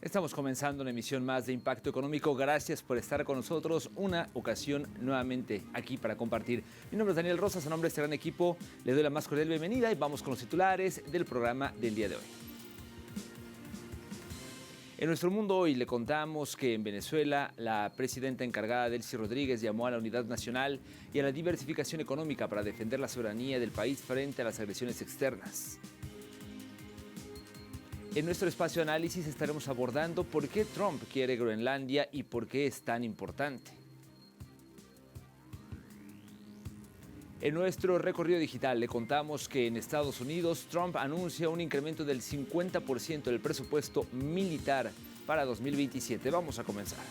Estamos comenzando una emisión más de Impacto Económico. Gracias por estar con nosotros. Una ocasión nuevamente aquí para compartir. Mi nombre es Daniel Rosas, a nombre de este gran equipo le doy la más cordial bienvenida y vamos con los titulares del programa del día de hoy. En nuestro mundo hoy le contamos que en Venezuela la presidenta encargada Delcy Rodríguez llamó a la unidad nacional y a la diversificación económica para defender la soberanía del país frente a las agresiones externas. En nuestro espacio de análisis estaremos abordando por qué Trump quiere Groenlandia y por qué es tan importante. En nuestro recorrido digital le contamos que en Estados Unidos Trump anuncia un incremento del 50% del presupuesto militar para 2027. Vamos a comenzar.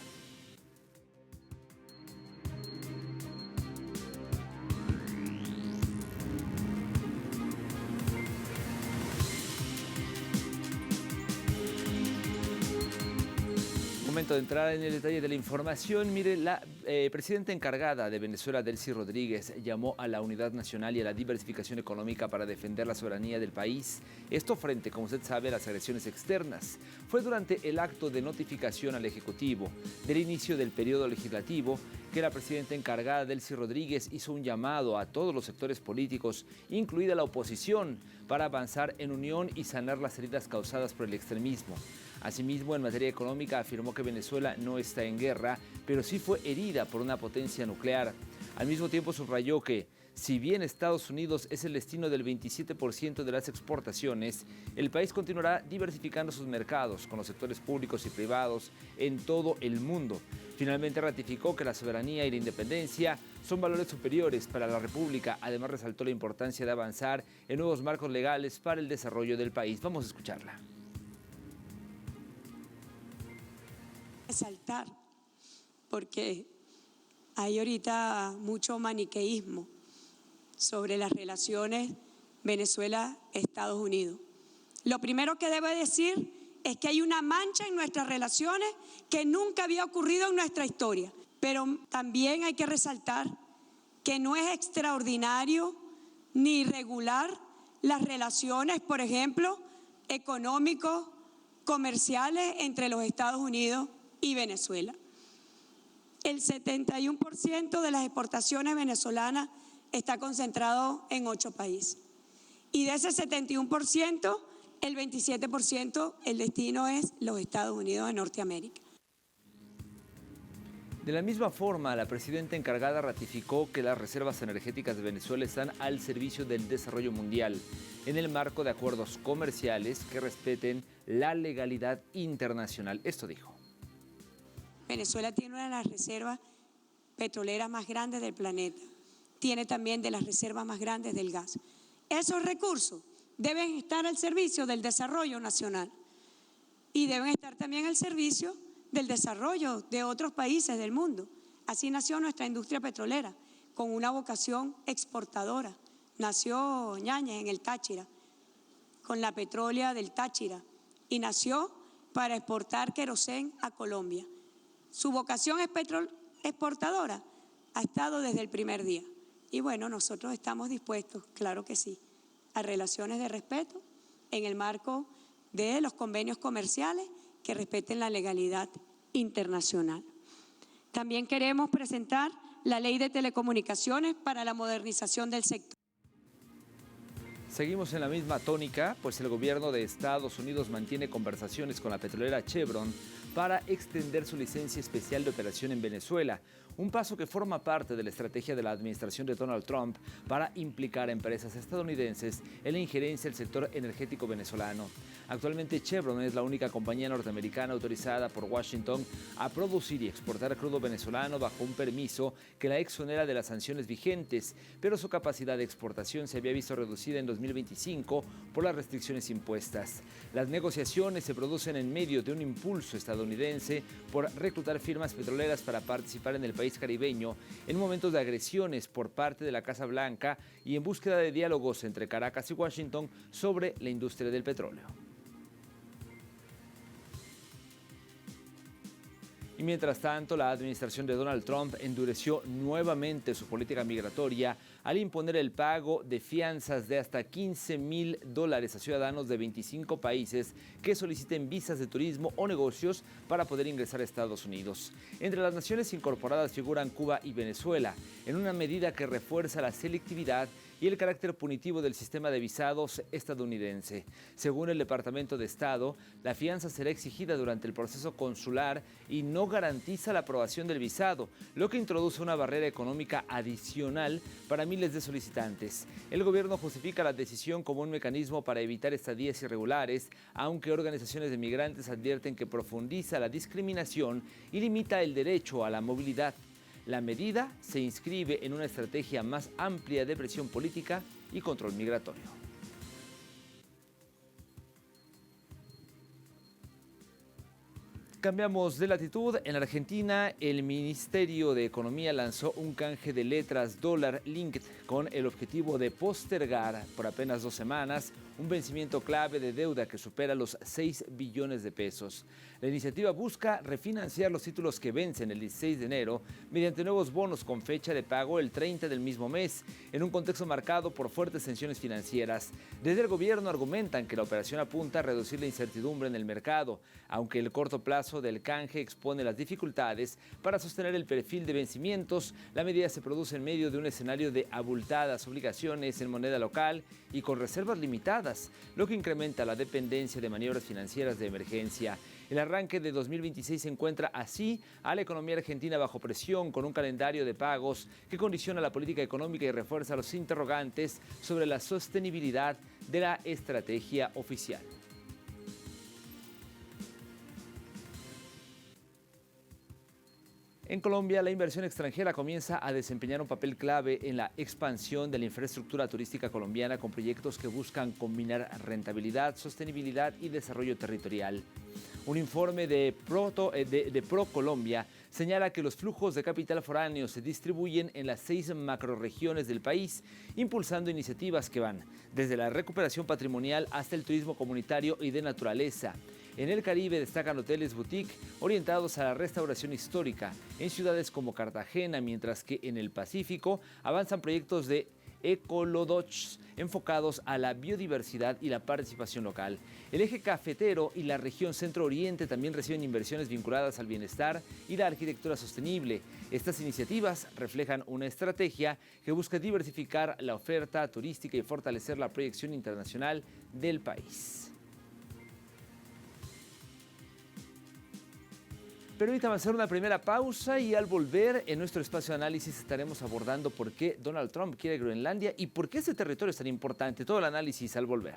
Momento de entrar en el detalle de la información. Mire, la presidenta encargada de Venezuela, Delcy Rodríguez, llamó a la unidad nacional y a la diversificación económica para defender la soberanía del país. Esto frente, como usted sabe, a las agresiones externas. Fue durante el acto de notificación al Ejecutivo del inicio del periodo legislativo que la presidenta encargada, Delcy Rodríguez, hizo un llamado a todos los sectores políticos, incluida la oposición, para avanzar en unión y sanar las heridas causadas por el extremismo. Asimismo, en materia económica, afirmó que Venezuela no está en guerra, pero sí fue herida por una potencia nuclear. Al mismo tiempo, subrayó que, si bien Estados Unidos es el destino del 27% de las exportaciones, el país continuará diversificando sus mercados con los sectores públicos y privados en todo el mundo. Finalmente, ratificó que la soberanía y la independencia son valores superiores para la República. Además, resaltó la importancia de avanzar en nuevos marcos legales para el desarrollo del país. Vamos a escucharla. Resaltar, porque hay ahorita mucho maniqueísmo sobre las relaciones Venezuela-Estados Unidos. Lo primero que debo decir es que hay una mancha en nuestras relaciones que nunca había ocurrido en nuestra historia, pero también hay que resaltar que no es extraordinario ni irregular las relaciones, por ejemplo, económicos, comerciales entre los Estados Unidos y Venezuela. El 71% de las exportaciones venezolanas está concentrado en 8 países. Y de ese 71%, el 27%, el destino es los Estados Unidos de Norteamérica. De la misma forma, la presidenta encargada ratificó que las reservas energéticas de Venezuela están al servicio del desarrollo mundial, en el marco de acuerdos comerciales que respeten la legalidad internacional. Esto dijo. Venezuela tiene una de las reservas petroleras más grandes del planeta. Tiene también de las reservas más grandes del gas. Esos recursos deben estar al servicio del desarrollo nacional y deben estar también al servicio del desarrollo de otros países del mundo. Así nació nuestra industria petrolera, con una vocación exportadora. Nació Ñañez en el Táchira, con la petrólea del Táchira, y nació para exportar querosén a Colombia. Su vocación es exportadora, ha estado desde el primer día. Y bueno, nosotros estamos dispuestos, claro que sí, a relaciones de respeto en el marco de los convenios comerciales que respeten la legalidad internacional. También queremos presentar la Ley de Telecomunicaciones para la modernización del sector. Seguimos en la misma tónica, pues el gobierno de Estados Unidos mantiene conversaciones con la petrolera Chevron para extender su licencia especial de operación en Venezuela, un paso que forma parte de la estrategia de la administración de Donald Trump para implicar a empresas estadounidenses en la injerencia del sector energético venezolano. Actualmente Chevron es la única compañía norteamericana autorizada por Washington a producir y exportar crudo venezolano bajo un permiso que la exonera de las sanciones vigentes, pero su capacidad de exportación se había visto reducida en 2025 por las restricciones impuestas. Las negociaciones se producen en medio de un impulso estadounidense por reclutar firmas petroleras para participar en el país caribeño en momentos de agresiones por parte de la Casa Blanca y en búsqueda de diálogos entre Caracas y Washington sobre la industria del petróleo. Y mientras tanto, la administración de Donald Trump endureció nuevamente su política migratoria al imponer el pago de fianzas de hasta $15,000 a ciudadanos de 25 países que soliciten visas de turismo o negocios para poder ingresar a Estados Unidos. Entre las naciones incorporadas figuran Cuba y Venezuela, en una medida que refuerza la selectividad y el carácter punitivo del sistema de visados estadounidense. Según el Departamento de Estado, la fianza será exigida durante el proceso consular y no garantiza la aprobación del visado, lo que introduce una barrera económica adicional para miles de solicitantes. El gobierno justifica la decisión como un mecanismo para evitar estadías irregulares, aunque organizaciones de migrantes advierten que profundiza la discriminación y limita el derecho a la movilidad. La medida se inscribe en una estrategia más amplia de presión política y control migratorio. Cambiamos de latitud. En Argentina, el Ministerio de Economía lanzó un canje de letras dólar linked con el objetivo de postergar por apenas 2 semanas un vencimiento clave de deuda que supera los 6 billones de pesos. La iniciativa busca refinanciar los títulos que vencen el 16 de enero mediante nuevos bonos con fecha de pago el 30 del mismo mes, en un contexto marcado por fuertes tensiones financieras. Desde el gobierno argumentan que la operación apunta a reducir la incertidumbre en el mercado, aunque el corto plazo del canje expone las dificultades para sostener el perfil de vencimientos. La medida se produce en medio de un escenario de abultadas obligaciones en moneda local y con reservas limitadas, lo que incrementa la dependencia de maniobras financieras de emergencia. El arranque de 2026 encuentra así a la economía argentina bajo presión, con un calendario de pagos que condiciona la política económica y refuerza los interrogantes sobre la sostenibilidad de la estrategia oficial. En Colombia, la inversión extranjera comienza a desempeñar un papel clave en la expansión de la infraestructura turística colombiana con proyectos que buscan combinar rentabilidad, sostenibilidad y desarrollo territorial. Un informe de ProColombia señala que los flujos de capital foráneo se distribuyen en las 6 macrorregiones del país, impulsando iniciativas que van desde la recuperación patrimonial hasta el turismo comunitario y de naturaleza. En el Caribe destacan hoteles boutique orientados a la restauración histórica en ciudades como Cartagena, mientras que en el Pacífico avanzan proyectos de Ecolodge enfocados a la biodiversidad y la participación local. El eje cafetero y la región centro-oriente también reciben inversiones vinculadas al bienestar y la arquitectura sostenible. Estas iniciativas reflejan una estrategia que busca diversificar la oferta turística y fortalecer la proyección internacional del país. Permítame hacer una primera pausa y al volver en nuestro espacio de análisis estaremos abordando por qué Donald Trump quiere Groenlandia y por qué ese territorio es tan importante. Todo el análisis al volver.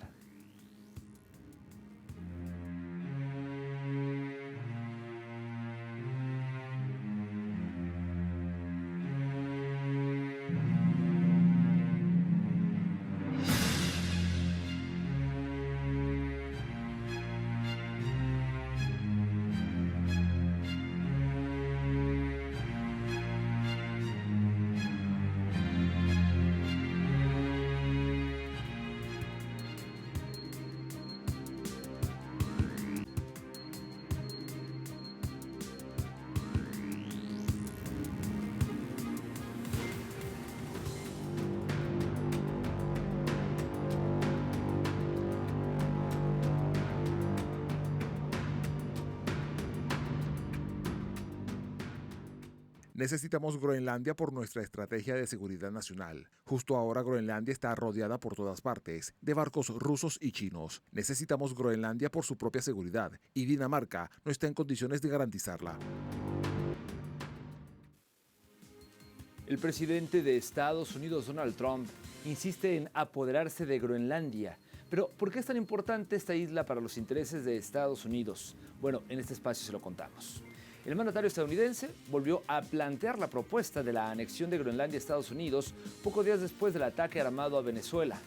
Necesitamos Groenlandia por nuestra estrategia de seguridad nacional. Justo ahora Groenlandia está rodeada por todas partes, de barcos rusos y chinos. Necesitamos Groenlandia por su propia seguridad, y Dinamarca no está en condiciones de garantizarla. El presidente de Estados Unidos, Donald Trump, insiste en apoderarse de Groenlandia. Pero, ¿por qué es tan importante esta isla para los intereses de Estados Unidos? Bueno, en este espacio se lo contamos. El mandatario estadounidense volvió a plantear la propuesta de la anexión de Groenlandia a Estados Unidos pocos días después del ataque armado a Venezuela.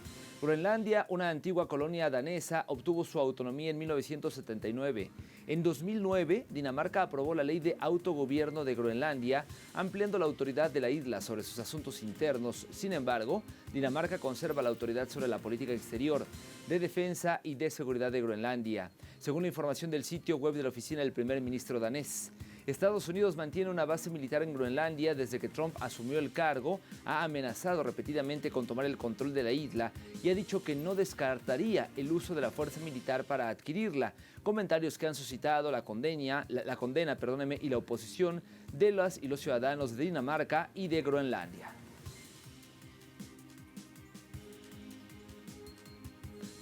Groenlandia, una antigua colonia danesa, obtuvo su autonomía en 1979. En 2009, Dinamarca aprobó la Ley de Autogobierno de Groenlandia, ampliando la autoridad de la isla sobre sus asuntos internos. Sin embargo, Dinamarca conserva la autoridad sobre la política exterior, de defensa y de seguridad de Groenlandia, según la información del sitio web de la oficina del primer ministro danés. Estados Unidos mantiene una base militar en Groenlandia desde que Trump asumió el cargo, ha amenazado repetidamente con tomar el control de la isla y ha dicho que no descartaría el uso de la fuerza militar para adquirirla. Comentarios que han suscitado la condena y la oposición de las y los ciudadanos de Dinamarca y de Groenlandia.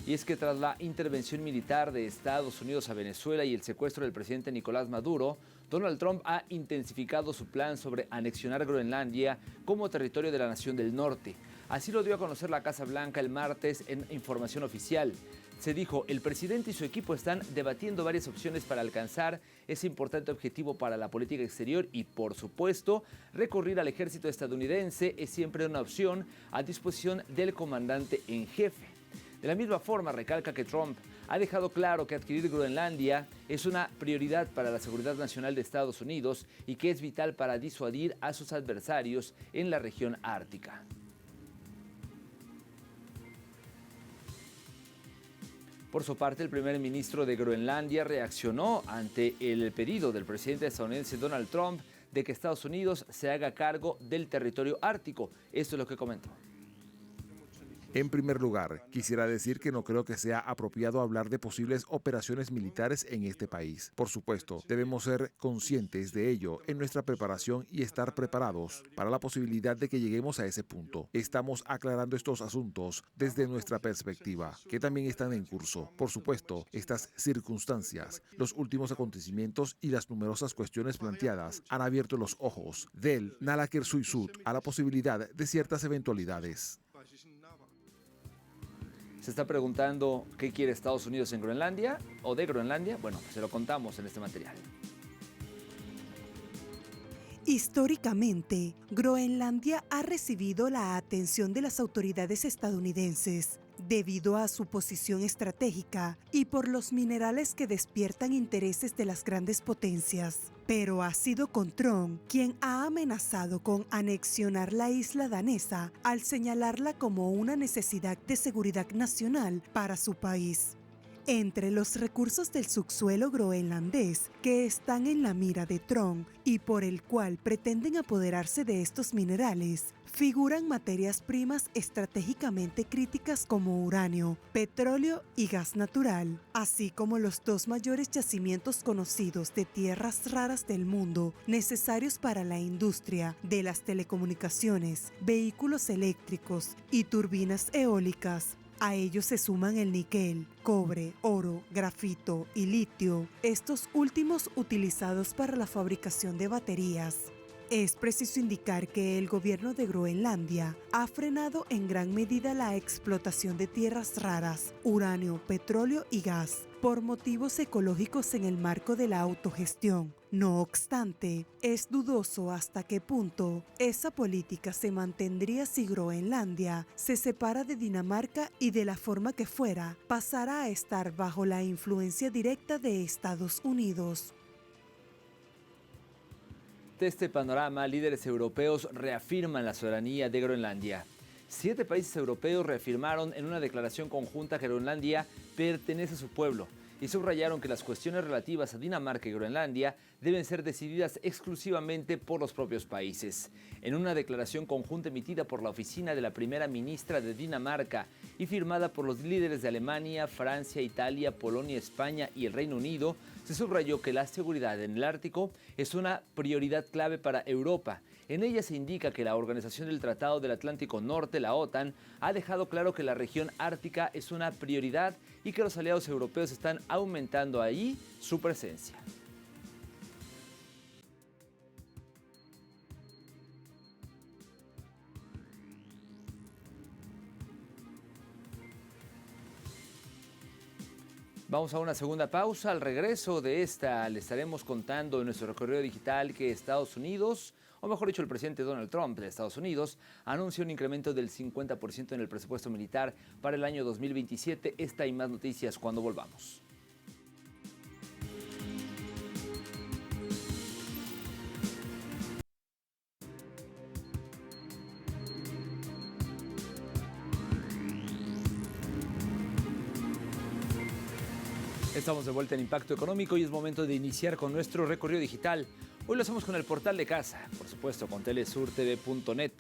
Y es que tras la intervención militar de Estados Unidos a Venezuela y el secuestro del presidente Nicolás Maduro, Donald Trump ha intensificado su plan sobre anexionar Groenlandia como territorio de la nación del norte. Así lo dio a conocer la Casa Blanca el martes en información oficial. Se dijo, el presidente y su equipo están debatiendo varias opciones para alcanzar ese importante objetivo para la política exterior y, por supuesto, recurrir al ejército estadounidense es siempre una opción a disposición del comandante en jefe. De la misma forma, recalca que Trump ha dejado claro que adquirir Groenlandia es una prioridad para la seguridad nacional de Estados Unidos y que es vital para disuadir a sus adversarios en la región ártica. Por su parte, el primer ministro de Groenlandia reaccionó ante el pedido del presidente estadounidense Donald Trump de que Estados Unidos se haga cargo del territorio ártico. Esto es lo que comentó. En primer lugar, quisiera decir que no creo que sea apropiado hablar de posibles operaciones militares en este país. Por supuesto, debemos ser conscientes de ello en nuestra preparación y estar preparados para la posibilidad de que lleguemos a ese punto. Estamos aclarando estos asuntos desde nuestra perspectiva, que también están en curso. Por supuesto, estas circunstancias, los últimos acontecimientos y las numerosas cuestiones planteadas han abierto los ojos del Naalakkersuisut a la posibilidad de ciertas eventualidades. Se está preguntando qué quiere Estados Unidos en Groenlandia o de Groenlandia. Bueno, pues se lo contamos en este material. Históricamente, Groenlandia ha recibido la atención de las autoridades estadounidenses debido a su posición estratégica y por los minerales que despiertan intereses de las grandes potencias. Pero ha sido con Trump quien ha amenazado con anexionar la isla danesa al señalarla como una necesidad de seguridad nacional para su país. Entre los recursos del subsuelo groenlandés que están en la mira de Trump y por el cual pretenden apoderarse de estos minerales, figuran materias primas estratégicamente críticas como uranio, petróleo y gas natural, así como los dos mayores yacimientos conocidos de tierras raras del mundo, necesarios para la industria de las telecomunicaciones, vehículos eléctricos y turbinas eólicas. A ellos se suman el níquel, cobre, oro, grafito y litio, estos últimos utilizados para la fabricación de baterías. Es preciso indicar que el gobierno de Groenlandia ha frenado en gran medida la explotación de tierras raras, uranio, petróleo y gas, por motivos ecológicos en el marco de la autogestión. No obstante, es dudoso hasta qué punto esa política se mantendría si Groenlandia se separa de Dinamarca y de la forma que fuera, pasará a estar bajo la influencia directa de Estados Unidos. De este panorama, líderes europeos reafirman la soberanía de Groenlandia. 7 países europeos reafirmaron en una declaración conjunta que Groenlandia pertenece a su pueblo y subrayaron que las cuestiones relativas a Dinamarca y Groenlandia deben ser decididas exclusivamente por los propios países. En una declaración conjunta emitida por la oficina de la primera ministra de Dinamarca y firmada por los líderes de Alemania, Francia, Italia, Polonia, España y el Reino Unido, se subrayó que la seguridad en el Ártico es una prioridad clave para Europa. En ella se indica que la Organización del Tratado del Atlántico Norte, la OTAN, ha dejado claro que la región ártica es una prioridad y que los aliados europeos están aumentando allí su presencia. Vamos a una segunda pausa. Al regreso de esta, le estaremos contando en nuestro recorrido digital que Estados Unidos, o mejor dicho, el presidente Donald Trump de Estados Unidos, anuncia un incremento del 50% en el presupuesto militar para el año 2027. Esta y más noticias cuando volvamos. Estamos de vuelta en Impacto Económico y es momento de iniciar con nuestro recorrido digital. Hoy lo hacemos con el portal de casa, por supuesto con telesurtv.net,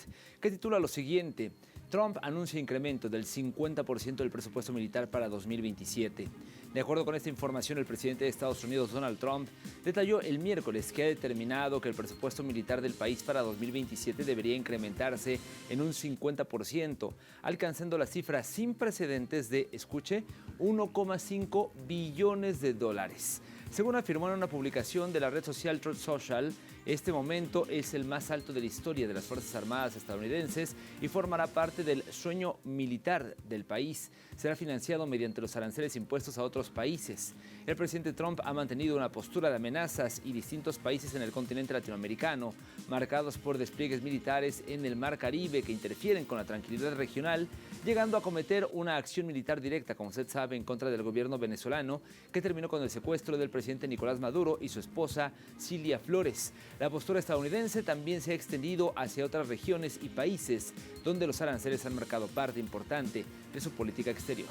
que titula lo siguiente: Trump anuncia incremento del 50% del presupuesto militar para 2027. De acuerdo con esta información, el presidente de Estados Unidos, Donald Trump, detalló el miércoles que ha determinado que el presupuesto militar del país para 2027 debería incrementarse en un 50%, alcanzando la cifra sin precedentes de, escuche, 1,5 billones de dólares. Según afirmó en una publicación de la red social Truth Social, este momento es el más alto de la historia de las Fuerzas Armadas estadounidenses y formará parte del sueño militar del país. Será financiado mediante los aranceles impuestos a otros países. El presidente Trump ha mantenido una postura de amenazas y distintos países en el continente latinoamericano, marcados por despliegues militares en el Mar Caribe que interfieren con la tranquilidad regional, llegando a cometer una acción militar directa, como usted sabe, en contra del gobierno venezolano, que terminó con el secuestro del presidente Nicolás Maduro y su esposa Cilia Flores. La postura estadounidense también se ha extendido hacia otras regiones y países donde los aranceles han marcado parte importante de su política exterior.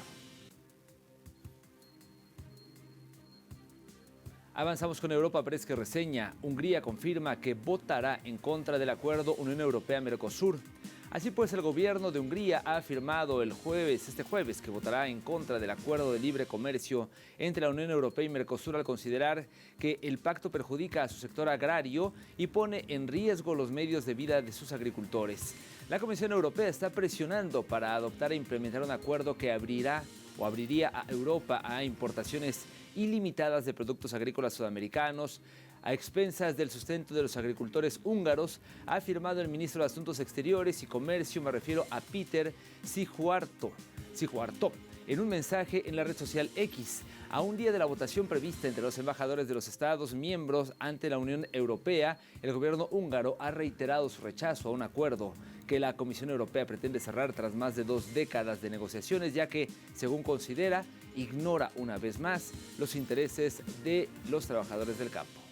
Avanzamos con Europa Press, que reseña: Hungría confirma que votará en contra del acuerdo Unión Europea-Mercosur. Así pues, el gobierno de Hungría ha afirmado este jueves, que votará en contra del acuerdo de libre comercio entre la Unión Europea y Mercosur al considerar que el pacto perjudica a su sector agrario y pone en riesgo los medios de vida de sus agricultores. La Comisión Europea está presionando para adoptar e implementar un acuerdo que abriría a Europa a importaciones ilimitadas de productos agrícolas sudamericanos, a expensas del sustento de los agricultores húngaros, ha afirmado el ministro de Asuntos Exteriores y Comercio, me refiero a Péter Szijjártó, en un mensaje en la red social X. A un día de la votación prevista entre los embajadores de los Estados miembros ante la Unión Europea, el gobierno húngaro ha reiterado su rechazo a un acuerdo que la Comisión Europea pretende cerrar tras más de 2 décadas de negociaciones, ya que, según considera, ignora una vez más los intereses de los trabajadores del campo.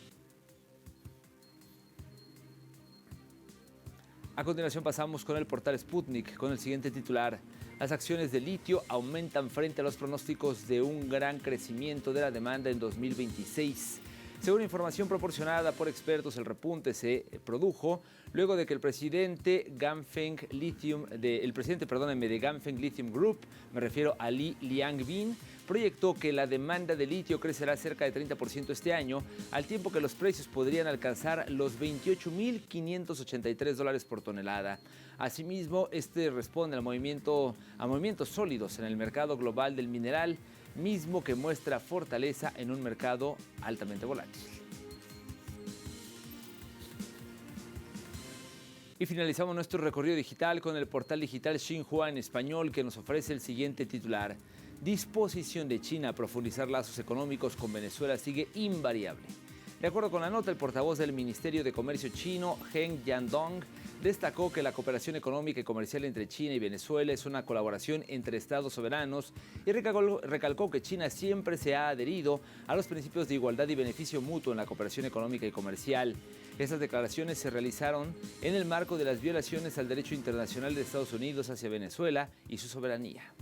A continuación pasamos con el portal Sputnik con el siguiente titular: las acciones de litio aumentan frente a los pronósticos de un gran crecimiento de la demanda en 2026. Según información proporcionada por expertos, el repunte se produjo luego de que el presidente de Ganfeng Lithium Group, me refiero a Li Liangbin, proyectó que la demanda de litio crecerá cerca de 30% este año, al tiempo que los precios podrían alcanzar los $28.583 por tonelada. Asimismo, este responde a movimientos sólidos en el mercado global del mineral, mismo que muestra fortaleza en un mercado altamente volátil. Y finalizamos nuestro recorrido digital con el portal digital Xinhua en español, que nos ofrece el siguiente titular: disposición de China a profundizar lazos económicos con Venezuela sigue invariable. De acuerdo con la nota, el portavoz del Ministerio de Comercio chino, Heng Yandong, destacó que la cooperación económica y comercial entre China y Venezuela es una colaboración entre estados soberanos y recalcó que China siempre se ha adherido a los principios de igualdad y beneficio mutuo en la cooperación económica y comercial. Estas declaraciones se realizaron en el marco de las violaciones al derecho internacional de Estados Unidos hacia Venezuela y su soberanía.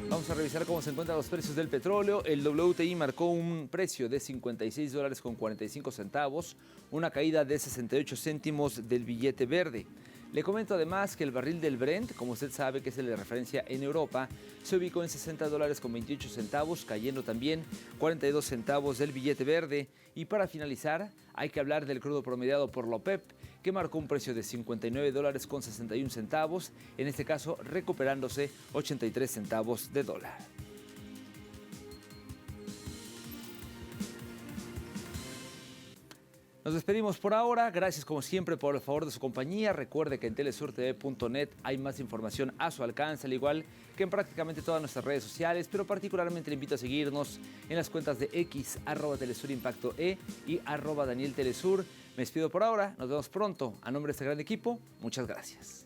Vamos a revisar cómo se encuentran los precios del petróleo. El WTI marcó un precio de $56.45, una caída de 68 céntimos del billete verde. Le comento además que el barril del Brent, como usted sabe que es el de referencia en Europa, se ubicó en $60.28, cayendo también 42 centavos del billete verde. Y para finalizar, hay que hablar del crudo promediado por la OPEP, que marcó un precio de $59.61, en este caso recuperándose 83 centavos de dólar. Nos despedimos por ahora. Gracias como siempre por el favor de su compañía. Recuerde que en telesurtv.net hay más información a su alcance, al igual que en prácticamente todas nuestras redes sociales, pero particularmente le invito a seguirnos en las cuentas de X, @TelesurImpactoE y @DanielTelesur. Me despido por ahora. Nos vemos pronto. A nombre de este gran equipo, muchas gracias.